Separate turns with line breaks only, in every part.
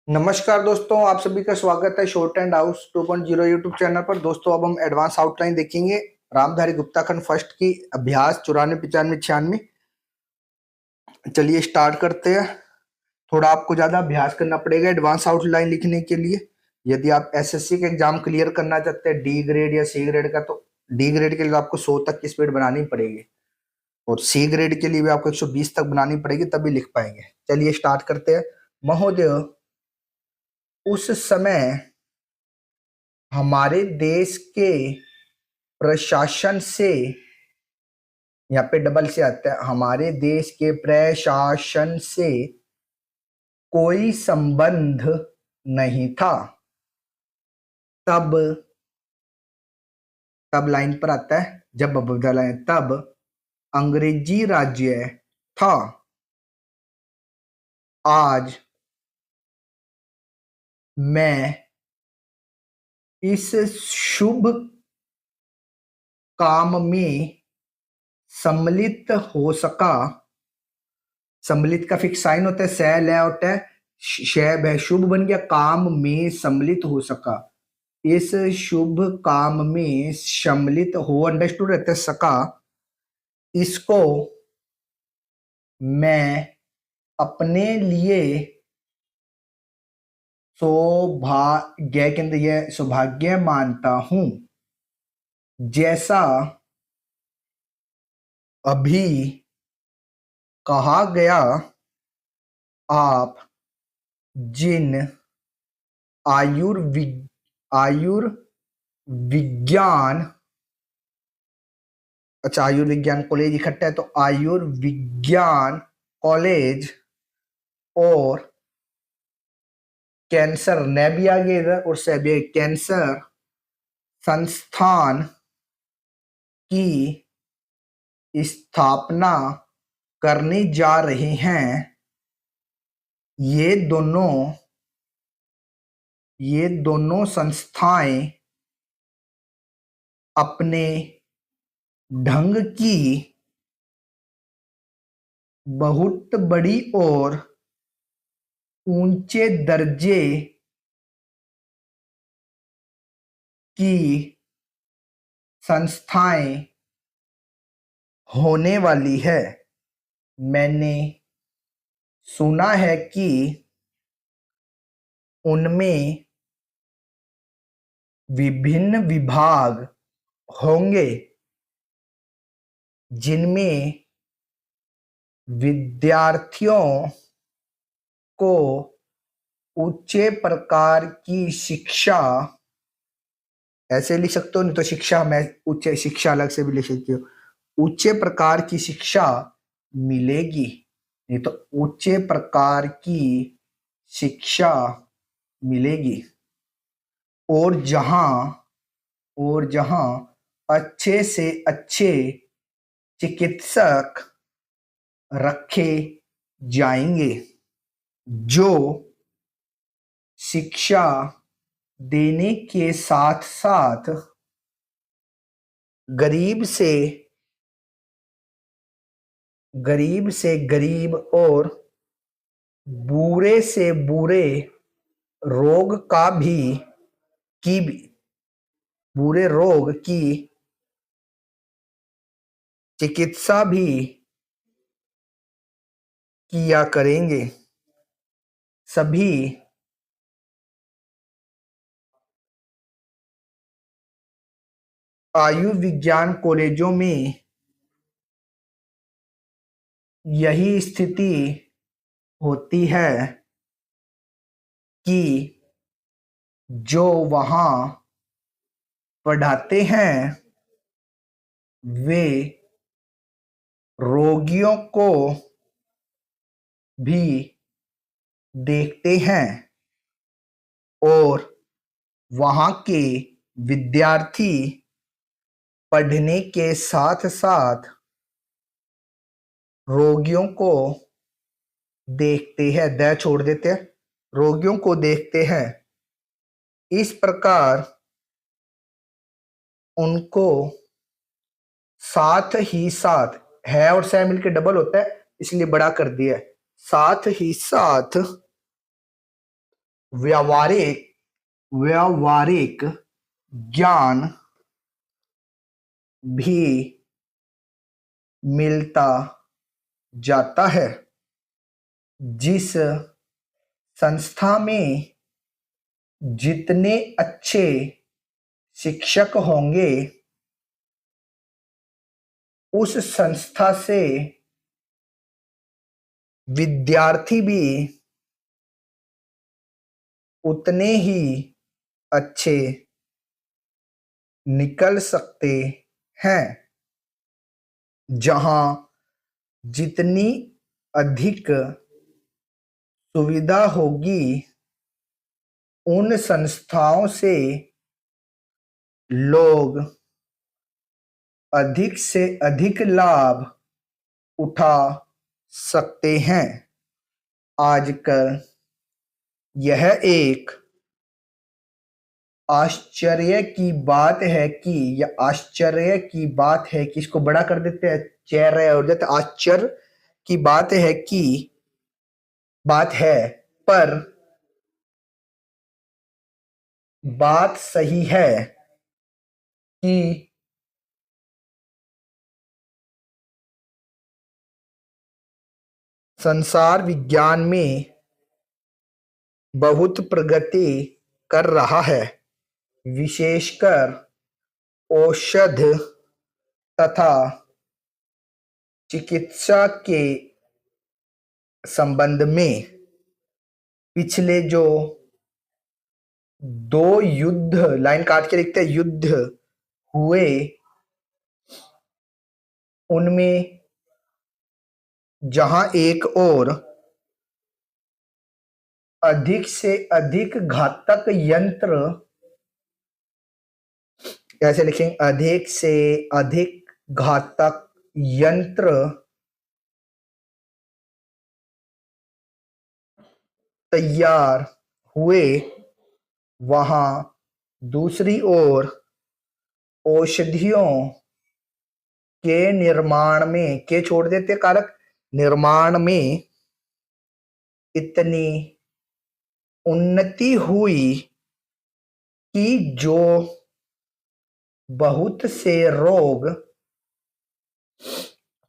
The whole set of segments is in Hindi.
नमस्कार दोस्तों, आप सभी का स्वागत है short and house 2.0 YouTube channel पर। दोस्तों अब हम एडवांस आउटलाइन देखेंगे रामधारी गुप्ता खंड फर्स्ट की अभ्यास 94, 95, 96। चलिए स्टार्ट करते हैं। थोड़ा आपको ज्यादा अभ्यास करना पड़ेगा एडवांस आउटलाइन लिखने के लिए। यदि आप एसएससी के एग्जाम क्लियर करना चाहते हैं डी ग्रेड या सी ग्रेड का, तो डी ग्रेड के लिए आपको 100 तक की स्पीड बनानी पड़ेगी और सी ग्रेड के लिए भी आपको 120 तक बनानी पड़ेगी, तभी लिख पाएंगे। चलिए स्टार्ट करते हैं। महोदय, उस समय हमारे देश के प्रशासन से, यहाँ पे डबल से आता है, हमारे देश के प्रशासन से कोई संबंध नहीं था। तब तब लाइन पर आता है, जब बदला है, तब अंग्रेजी राज्य था। आज मैं इस शुभ काम में सम्मिलित हो सका। सम्मिलित का फिक्स साइन होता है, सैल है, होता है शैब है, शुभ बन गया, काम में सम्मिलित हो सका। इस शुभ काम में सम्मिलित हो, अंडरस्टूड रहता है सका। इसको मैं अपने लिए सौभाग्य के अंदर यह सौभाग्य मानता हूं। जैसा अभी कहा गया, आप जिन आयुर्विज्ञान, अच्छा आयुर्विज्ञान कॉलेज इकट्ठा है तो आयुर्विज्ञान कॉलेज और कैंसर ने भी आगे इधर और से भी कैंसर संस्थान की स्थापना करने जा रहे हैं। ये दोनों संस्थाएं अपने ढंग की बहुत बड़ी और ऊंचे दर्जे की संस्थाएं होने वाली है। मैंने सुना है कि उनमें विभिन्न विभाग होंगे जिनमें विद्यार्थियों को उच्च प्रकार की शिक्षा, ऐसे लिख सकते हो, नहीं तो शिक्षा, मैं उच्च शिक्षा अलग से भी लिख सकती हूँ, उच्च प्रकार की शिक्षा मिलेगी। नहीं तो उच्च प्रकार की शिक्षा मिलेगी। और जहां अच्छे से अच्छे चिकित्सक रखे जाएंगे जो शिक्षा देने के साथ साथ गरीब से गरीब और बुरे से बुरे रोग का भी बुरे रोग की चिकित्सा भी किया करेंगे। सभी आयुर्विज्ञान कॉलेजों में यही स्थिति होती है कि जो वहां पढ़ाते हैं वे रोगियों को भी देखते हैं और वहां के विद्यार्थी पढ़ने के साथ साथ रोगियों को देखते हैं, दया छोड़ देते हैं, रोगियों को देखते हैं। इस प्रकार उनको साथ ही साथ, है और से मिलकर डबल होता है इसलिए बड़ा कर दिया है, साथ ही साथ व्यावहारिक व्यावहारिक ज्ञान भी मिलता जाता है। जिस संस्था में जितने अच्छे शिक्षक होंगे, उस संस्था से विद्यार्थी भी उतने ही अच्छे निकल सकते हैं। जहां जितनी अधिक सुविधा होगी, उन संस्थाओं से लोग अधिक से अधिक लाभ उठा सकते हैं। आजकल यह एक आश्चर्य की बात है कि इसको बड़ा कर देते हैं, चेहरे हो जाते, आश्चर्य की बात है, पर बात सही है कि संसार विज्ञान में बहुत प्रगति कर रहा है, विशेषकर औषध तथा चिकित्सा के संबंध में। पिछले जो 2 युद्ध, लाइन काट के लिखते हैं, युद्ध हुए, उनमें जहां एक और अधिक से अधिक घातक यंत्र, कैसे लिखेंगे, अधिक से अधिक घातक यंत्र तैयार हुए, वहां दूसरी ओर औषधियों के निर्माण में, के छोड़ देते कारक, निर्माण में इतनी उन्नति हुई कि जो बहुत से रोग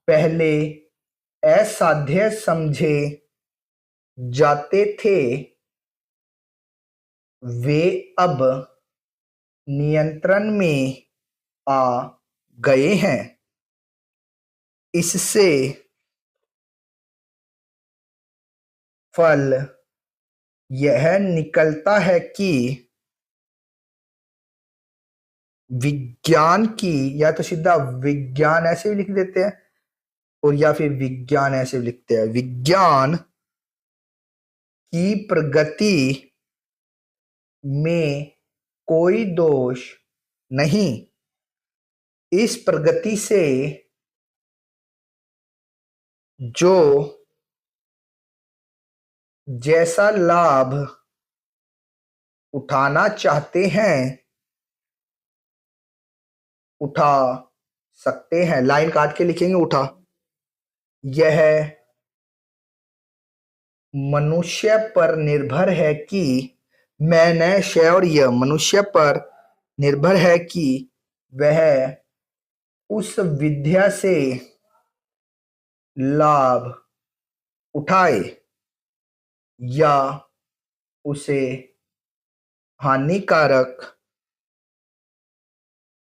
पहले असाध्य समझे जाते थे, वे अब नियंत्रण में आ गए हैं। इससे फल यह निकलता है कि विज्ञान की, या तो सीधा विज्ञान ऐसे भी लिख देते हैं, और या फिर विज्ञान ऐसे भी लिखते हैं, विज्ञान की प्रगति में कोई दोष नहीं। इस प्रगति से जो जैसा लाभ उठाना चाहते हैं उठा सकते हैं। लाइन काट के लिखेंगे उठा। यह मनुष्य पर निर्भर है कि, मैंने शय और यह मनुष्य पर निर्भर है कि वह उस विद्या से लाभ उठाए या उसे हानिकारक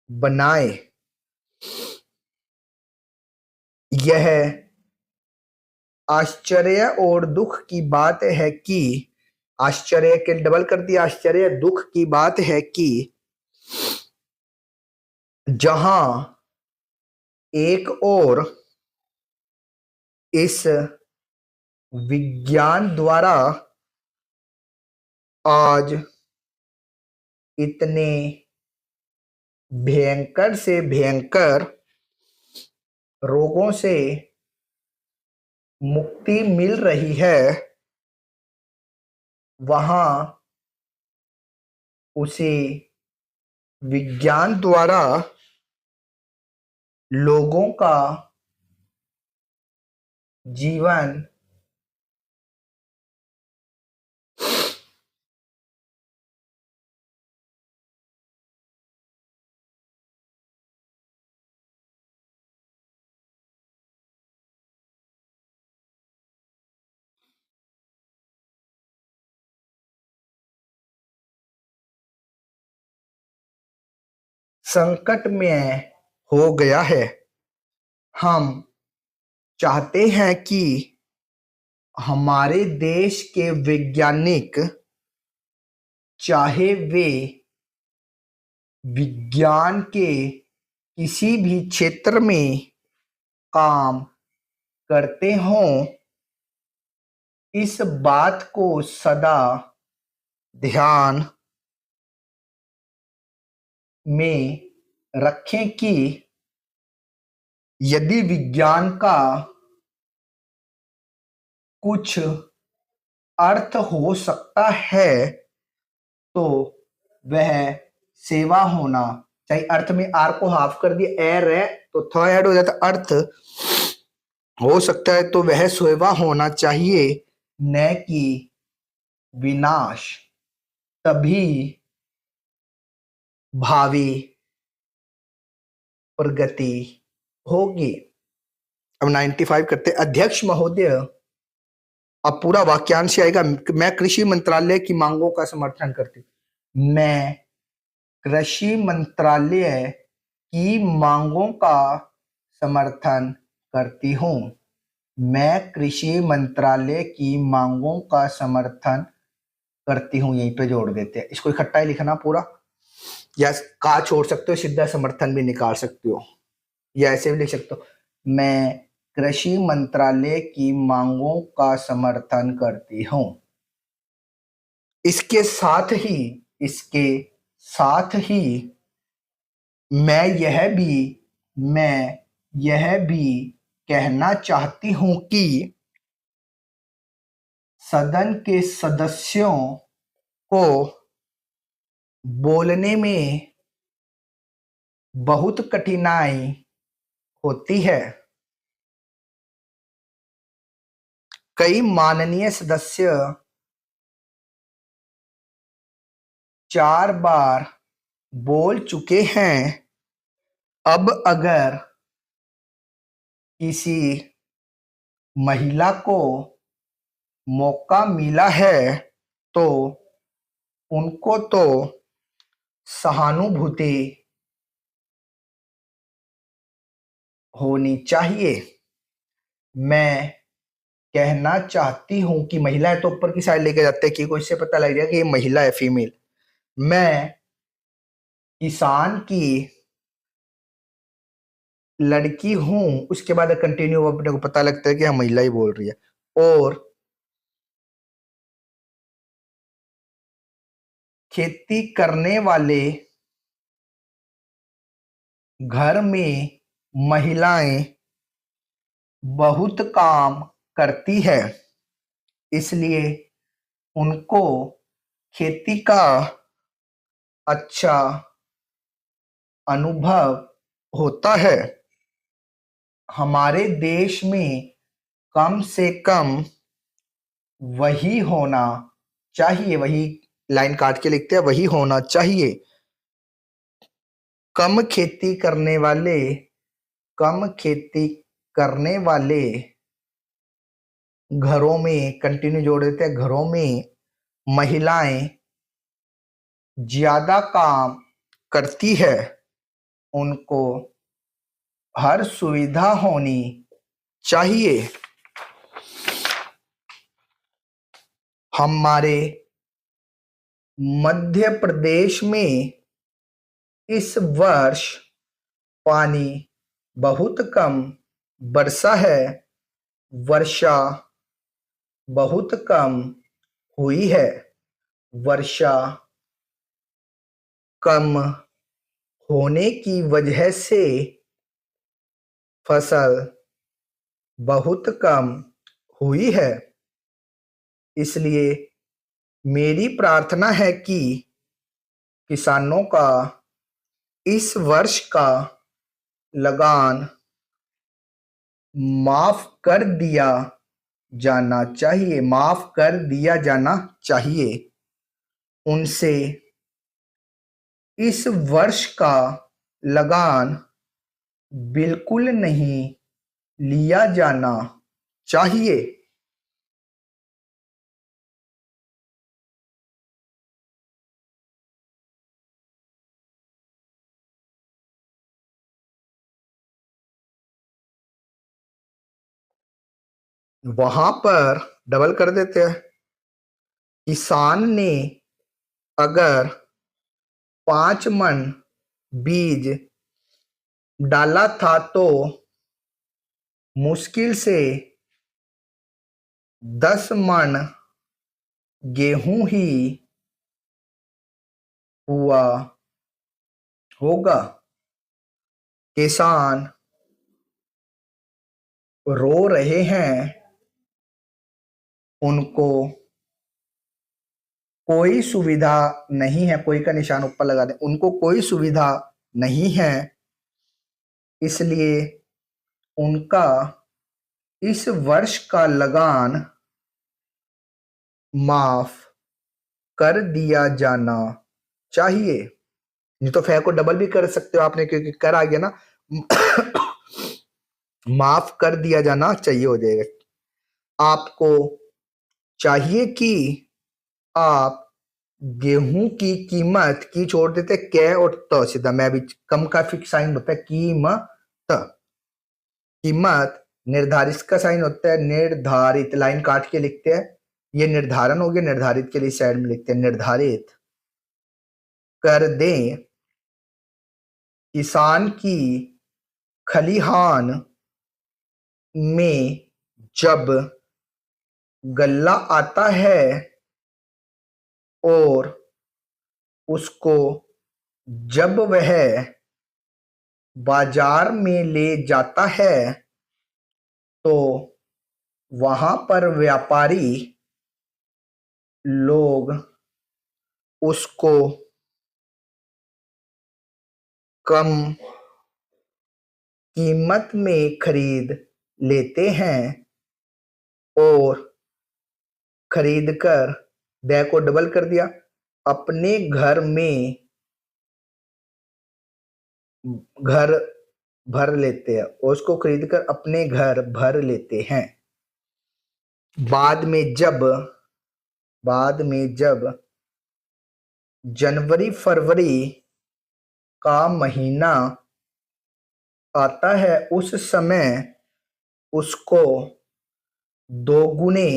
बनाए। यह आश्चर्य और दुख की बात है कि, आश्चर्य के डबल कर दिया, आश्चर्य दुख की बात है कि जहां एक और इस विज्ञान द्वारा आज इतने भयंकर से भयंकर रोगों से मुक्ति मिल रही है, वहां उसी विज्ञान द्वारा लोगों का जीवन संकट में हो गया है। हम चाहते हैं कि हमारे देश के वैज्ञानिक, चाहे वे विज्ञान के किसी भी क्षेत्र में काम करते हों, इस बात को सदा ध्यान में रखें कि यदि विज्ञान का कुछ अर्थ हो सकता है तो वह सेवा होना चाहिए। अर्थ में आर को हाफ कर दिया, एर है तो थ ऐड हो जाता, अर्थ हो सकता है तो वह सेवा होना चाहिए, न कि विनाश। तभी भावी प्रगति होगी। अब 95 करते। अध्यक्ष महोदय, अब पूरा वाक्यांश आएगा। मैं कृषि मंत्रालय की मांगों का समर्थन करती हूं। मैं कृषि मंत्रालय की मांगों का समर्थन करती हूं। मैं कृषि मंत्रालय की मांगों का समर्थन करती हूं। यहीं पे जोड़ देते हैं, इसको इकट्ठा ही लिखना पूरा, या का छोड़ सकते हो, सीधा समर्थन भी निकाल सकते हो, या ऐसे भी लिख सकते हो, मैं कृषि मंत्रालय की मांगों का समर्थन करती हूं। इसके साथ ही मैं यह भी कहना चाहती हूं कि सदन के सदस्यों को बोलने में बहुत कठिनाई होती है। कई माननीय सदस्य 4 बार बोल चुके हैं। अब अगर किसी महिला को मौका मिला है तो उनको तो सहानुभूति होनी चाहिए। मैं कहना चाहती हूं कि महिला है तो ऊपर की साइड लेके जाते हैं कि कोई से पता लग जाए कि ये महिला है, फीमेल। मैं किसान की लड़की हूं, उसके बाद कंटिन्यू अपने को पता लगता है कि हाँ महिला ही बोल रही है। और खेती करने वाले घर में महिलाएं बहुत काम करती है, इसलिए उनको खेती का अच्छा अनुभव होता है। हमारे देश में कम से कम वही होना चाहिए, वही लाइन काट के लिखते हैं, वही होना चाहिए। कम खेती करने वाले घरों में, कंटिन्यू जोड़ देते हैं, घरों में महिलाएं ज्यादा काम करती है, उनको हर सुविधा होनी चाहिए। हमारे मध्य प्रदेश में इस वर्ष पानी बहुत कम बरसा है, वर्षा बहुत कम हुई है। वर्षा कम होने की वजह से फसल बहुत कम हुई है, इसलिए मेरी प्रार्थना है कि किसानों का इस वर्ष का लगान माफ कर दिया जाना चाहिए। उनसे इस वर्ष का लगान बिल्कुल नहीं लिया जाना चाहिए। वहां पर डबल कर देते हैं। किसान ने अगर 5 मन बीज डाला था तो मुश्किल से 10 मन गेहूं ही हुआ होगा। किसान रो रहे हैं, उनको कोई सुविधा नहीं है, कोई का निशान ऊपर लगा दें, उनको कोई सुविधा नहीं है, इसलिए उनका इस वर्ष का लगान माफ कर दिया जाना चाहिए। नहीं तो फे को डबल भी कर सकते हो आपने, क्योंकि कर आ गया ना। माफ कर दिया जाना चाहिए हो जाएगा। आपको चाहिए कि आप गेहूं की कीमत की छोड़ देते कै और त सीधा, मैं भी कम का फिक्स साइन होता है कीमत। कीमत निर्धारित का साइन होता है निर्धारित, लाइन काट के लिखते हैं। ये निर्धारण हो गया, निर्धारित के लिए साइड में लिखते हैं निर्धारित कर दें। किसान की खलिहान में जब गल्ला आता है और उसको जब वह बाजार में ले जाता है तो वहां पर व्यापारी लोग उसको कम कीमत में खरीद लेते हैं और खरीदकर दै को डबल कर दिया, अपने घर में घर भर लेते हैं, और उसको खरीदकर अपने घर भर लेते हैं। बाद में जब जनवरी फरवरी का महीना आता है उस समय उसको दोगुने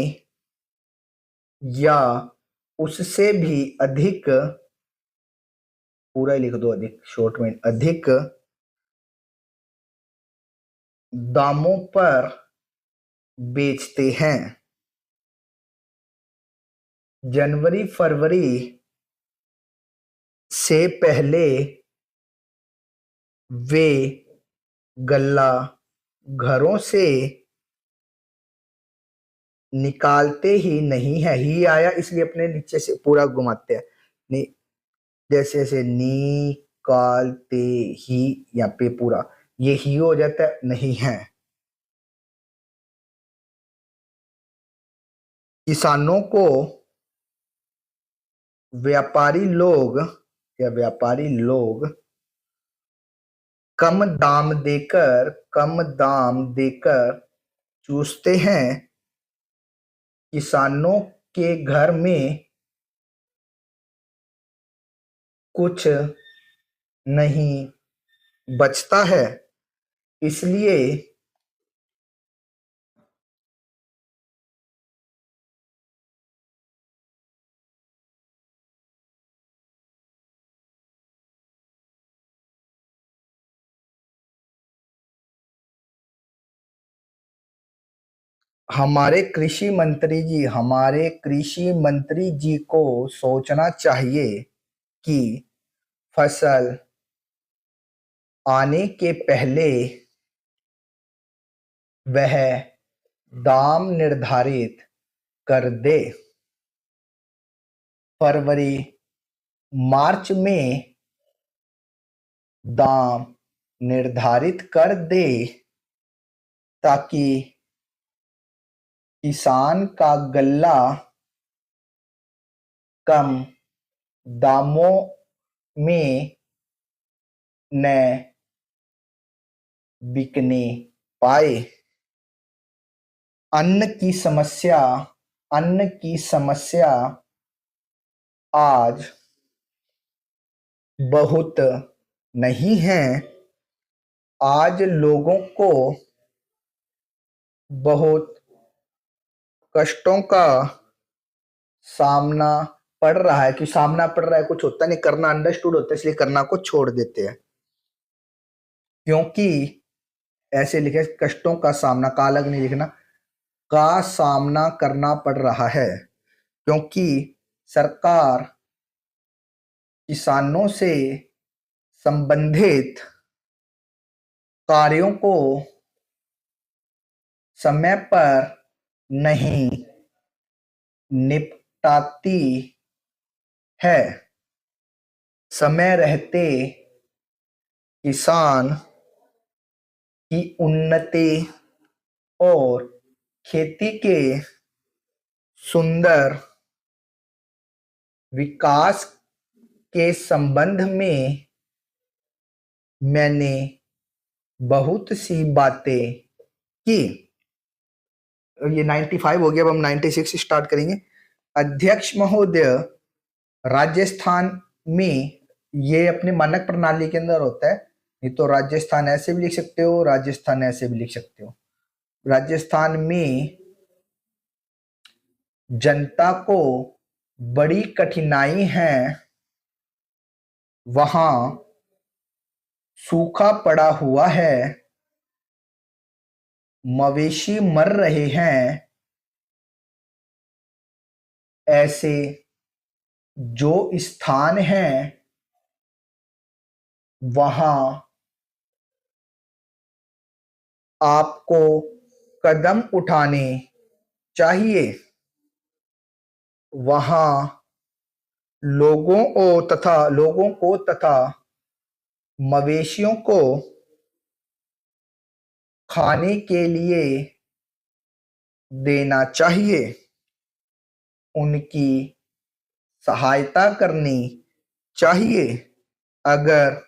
या उससे भी अधिक, पूरा ही लिख दो अधिक, शॉर्ट में अधिक दामों पर बेचते हैं। जनवरी फरवरी से पहले वे गल्ला घरों से निकालते ही नहीं है। ही आया इसलिए अपने नीचे से पूरा घुमाते हैं, नहीं जैसे ऐसे निकालते ही, यहाँ पे पूरा ये ही हो जाता है, नहीं है। किसानों को व्यापारी लोग कम दाम देकर चूसते हैं। किसानों के घर में कुछ नहीं बचता है, इसलिए हमारे कृषि मंत्री जी को सोचना चाहिए कि फसल आने के पहले वह दाम निर्धारित कर दे। फरवरी मार्च में दाम निर्धारित कर दे ताकि किसान का गल्ला कम दामों में न बिकने पाए। अन्न की समस्या आज बहुत नहीं है। आज लोगों को बहुत कष्टों का सामना पड़ रहा है, कि सामना पड़ रहा है, कुछ होता नहीं, करना अंडरस्टूड होता है, इसलिए करना को छोड़ देते हैं। क्योंकि ऐसे लिखे, कष्टों का सामना, का अलग नहीं लिखना, का सामना करना पड़ रहा है, क्योंकि सरकार किसानों से संबंधित कार्यों को समय पर नहीं निपटाती है। समय रहते किसान की उन्नति और खेती के सुंदर विकास के संबंध में मैंने बहुत सी बातें की। ये 95 हो गया, अब हम 96 स्टार्ट करेंगे। अध्यक्ष महोदय, राजस्थान में ये अपने मानक प्रणाली के अंदर होता है, नहीं तो राजस्थान ऐसे भी लिख सकते हो, राजस्थान ऐसे भी लिख सकते हो। राजस्थान में जनता को बड़ी कठिनाई है, वहां सूखा पड़ा हुआ है, मवेशी मर रहे हैं, ऐसे जो स्थान हैं वहां आपको कदम उठाने चाहिए। वहां लोगों को तथा मवेशियों को खाने के लिए देना चाहिए, उनकी सहायता करनी चाहिए। अगर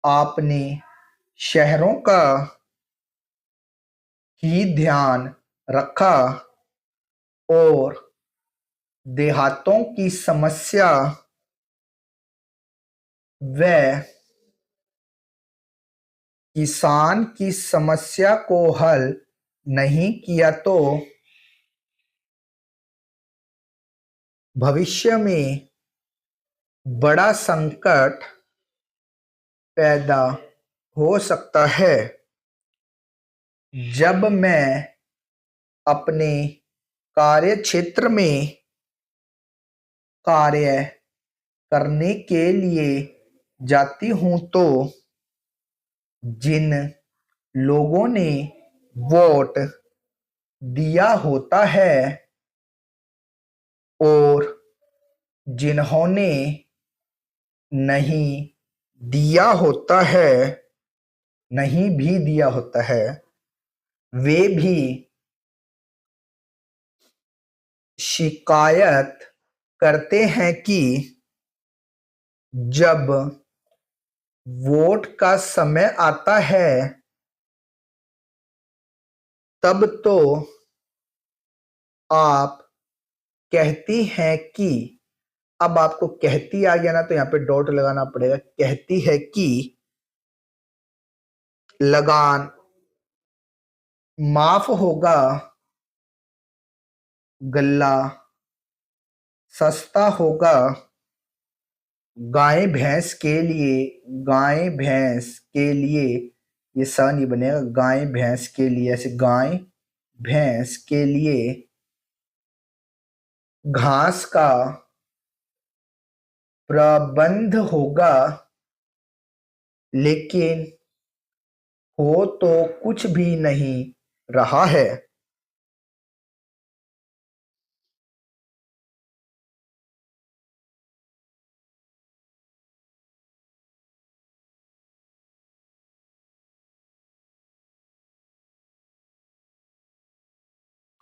आपने शहरों का ही ध्यान रखा और देहातों की समस्या व किसान की समस्या को हल नहीं किया तो भविष्य में बड़ा संकट पैदा हो सकता है। जब मैं अपने कार्य क्षेत्र में कार्य करने के लिए जाती हूं तो जिन लोगों ने वोट दिया होता है और जिन्होंने नहीं भी दिया होता है, वे भी शिकायत करते हैं कि जब वोट का समय आता है तब तो आप कहती हैं कि, अब आपको कहती आ गया ना तो यहाँ पे डॉट लगाना पड़ेगा, कहती है कि लगान माफ होगा, गल्ला सस्ता होगा, गाय भैंस के लिए, ये स नहीं बनेगा, गाय भैंस के लिए, ऐसे गाय भैंस के लिए घास का प्रबंध होगा, लेकिन हो तो कुछ भी नहीं रहा है।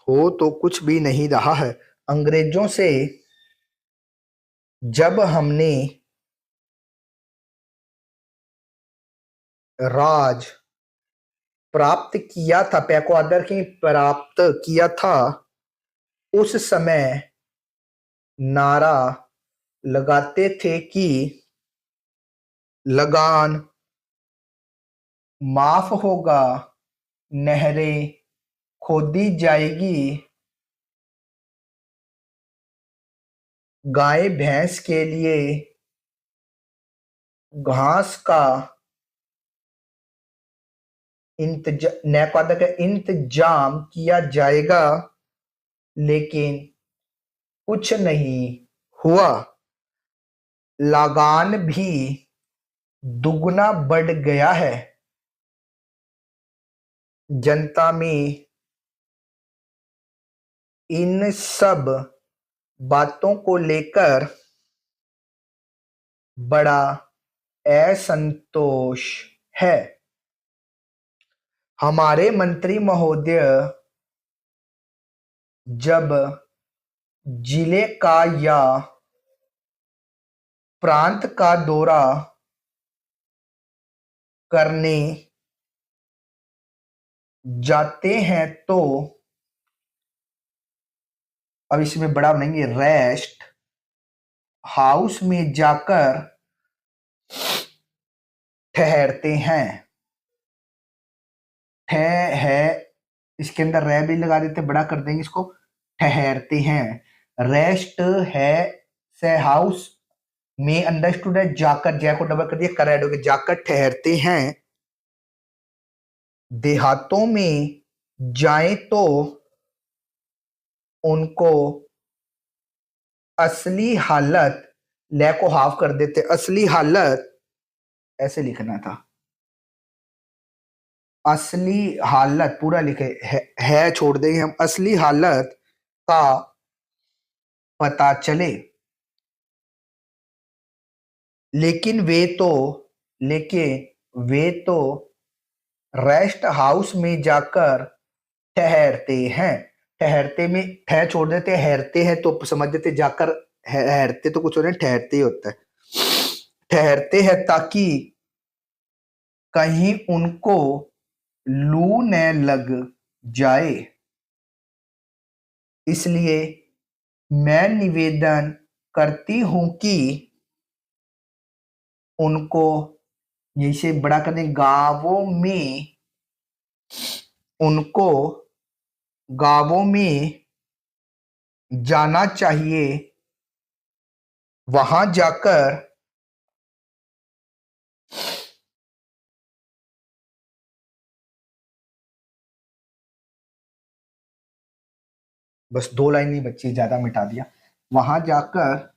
हो तो कुछ भी नहीं रहा है। अंग्रेजों से जब हमने राज प्राप्त किया था, पैको आदर की प्राप्त किया था, उस समय नारा लगाते थे कि लगान माफ होगा, नहरें खोदी जाएगी, गाय भैंस के लिए घास का इंतजाम किया जाएगा, लेकिन कुछ नहीं हुआ। लगान भी दुगना बढ़ गया है। जनता में इन सब बातों को लेकर बड़ा असंतोष है। हमारे मंत्री महोदय जब जिले का या प्रांत का दौरा करने जाते हैं तो अब इसमें बड़ा बनाएंगे, रेस्ट हाउस में जाकर ठहरते हैं। है इसके अंदर रै भी लगा देते, बड़ा कर देंगे इसको, ठहरते हैं। रेस्ट है से हाउस में अंडरस्टूड है, जाकर, जय को डबल कर दिया, कर ऐड हो गया, जाकर ठहरते हैं। देहातों में जाएं तो उनको असली हालत, ले को हाफ कर देते, असली हालत ऐसे लिखना था, असली हालत पूरा लिखे है छोड़ देंगे हम, असली हालत का पता चले। लेकिन वे तो रेस्ट हाउस में जाकर ठहरते हैं। ठहरते में ठह छोड़ देते, ठहरते हैं तो समझ देते, जाकर ठहरते तो कुछ हो रहे, ठहरते ही होता है। ठहरते हैं ताकि कहीं उनको लू न लग जाए। इसलिए मैं निवेदन करती हूं कि उनको जैसे बड़ा करने उनको गांवों में जाना चाहिए। वहां जाकर बस 2 लाइन ही बच्ची, ज्यादा मिटा दिया। वहां जाकर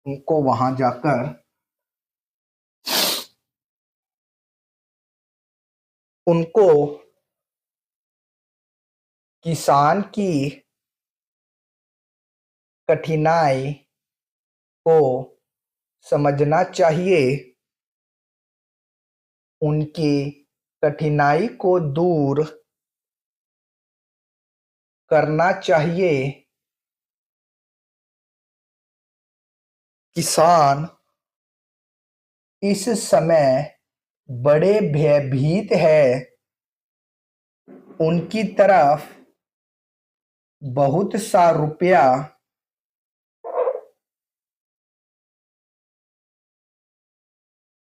उनको वहां जाकर उनको किसान की कठिनाई को समझना चाहिए, उनकी कठिनाई को दूर करना चाहिए। किसान इस समय बड़े भयभीत है। उनकी तरफ बहुत सा रुपया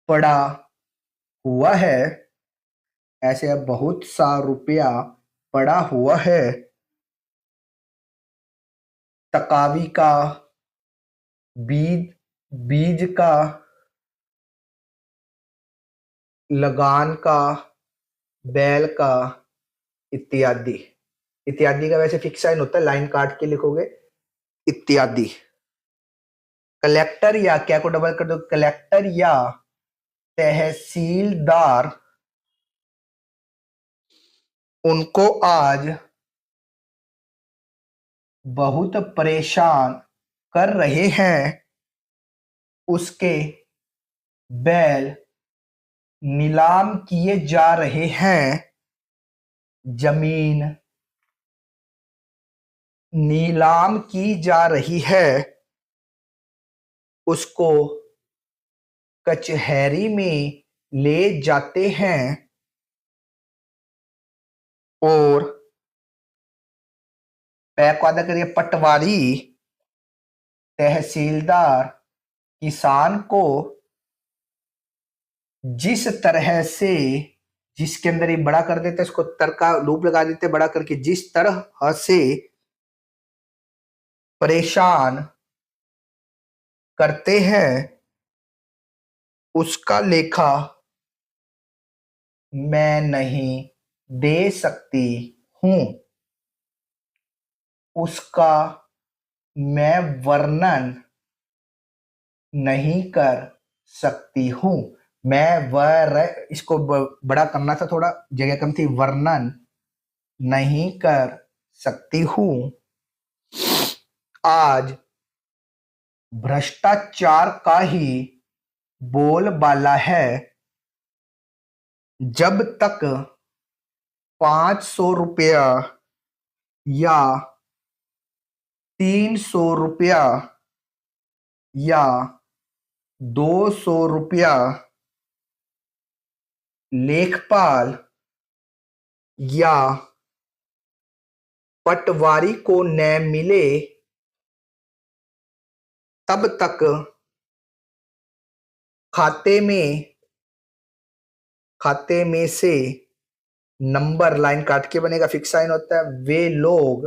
पड़ा हुआ है। ऐसे बहुत सा रुपया पड़ा हुआ है। तकावी का, बीज का, लगान का, बैल का, इत्यादि। इत्यादि का वैसे फिक्स साइन होता है, लाइन काट के लिखोगे इत्यादि। कलेक्टर या क्या को डबल कर दो, कलेक्टर या तहसीलदार उनको आज बहुत परेशान कर रहे हैं। उसके बैल नीलाम किए जा रहे हैं। जमीन नीलाम की जा रही है। उसको कचहरी में ले जाते हैं और पैक वादा करिए, पटवारी तहसीलदार किसान को जिस तरह से, जिसके अंदर ये बड़ा कर देते हैं, इसको तर का लूप लगा देते हैं बड़ा करके, जिस तरह से परेशान करते हैं उसका लेखा मैं नहीं दे सकती हूं, उसका मैं वर्णन नहीं कर सकती हूं। इसको बड़ा करना था, थोड़ा जगह कम थी, वर्णन नहीं कर सकती हूं। आज भ्रष्टाचार का ही बोलबाला है। जब तक 500 रुपया या 300 रुपया या 200 रुपया लेखपाल या पटवारी को न मिले, तब तक खाते में से नंबर, लाइन काट के बनेगा, फिक्स साइन होता है, वे लोग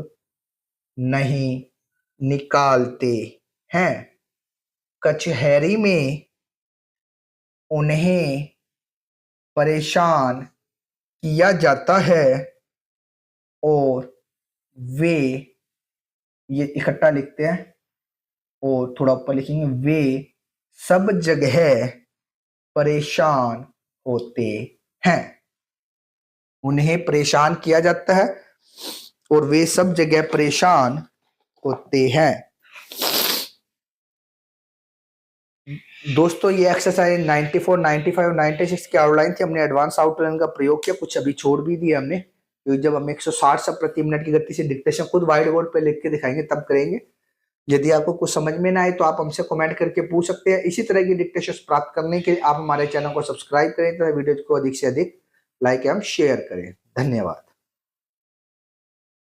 नहीं निकालते हैं। कचहरी में उन्हें परेशान किया जाता है और वे, ये इकट्ठा लिखते हैं और थोड़ा ऊपर लिखेंगे, वे सब जगह परेशान होते हैं। उन्हें परेशान किया जाता है और वे सब जगह परेशान होते हैं। दोस्तों ये एक्सरसाइज 94, 95 और 96 की आउटलाइन थी। हमने एडवांस आउटलाइन का प्रयोग किया, कुछ अभी छोड़ भी दिया हमने, क्योंकि जब हम 160 शब्द प्रति मिनट की गति से डिक्टेशन खुद व्हाइट बोर्ड पे लिख के दिखाएंगे तब करेंगे। यदि आपको कुछ समझ में ना आए तो आप हमसे कमेंट करके पूछ सकते हैं। इसी तरह की डिक्टेशन प्राप्त करने के लिए आप हमारे चैनल को सब्सक्राइब करें तथा वीडियो को अधिक से अधिक लाइक एवं शेयर करें। धन्यवाद।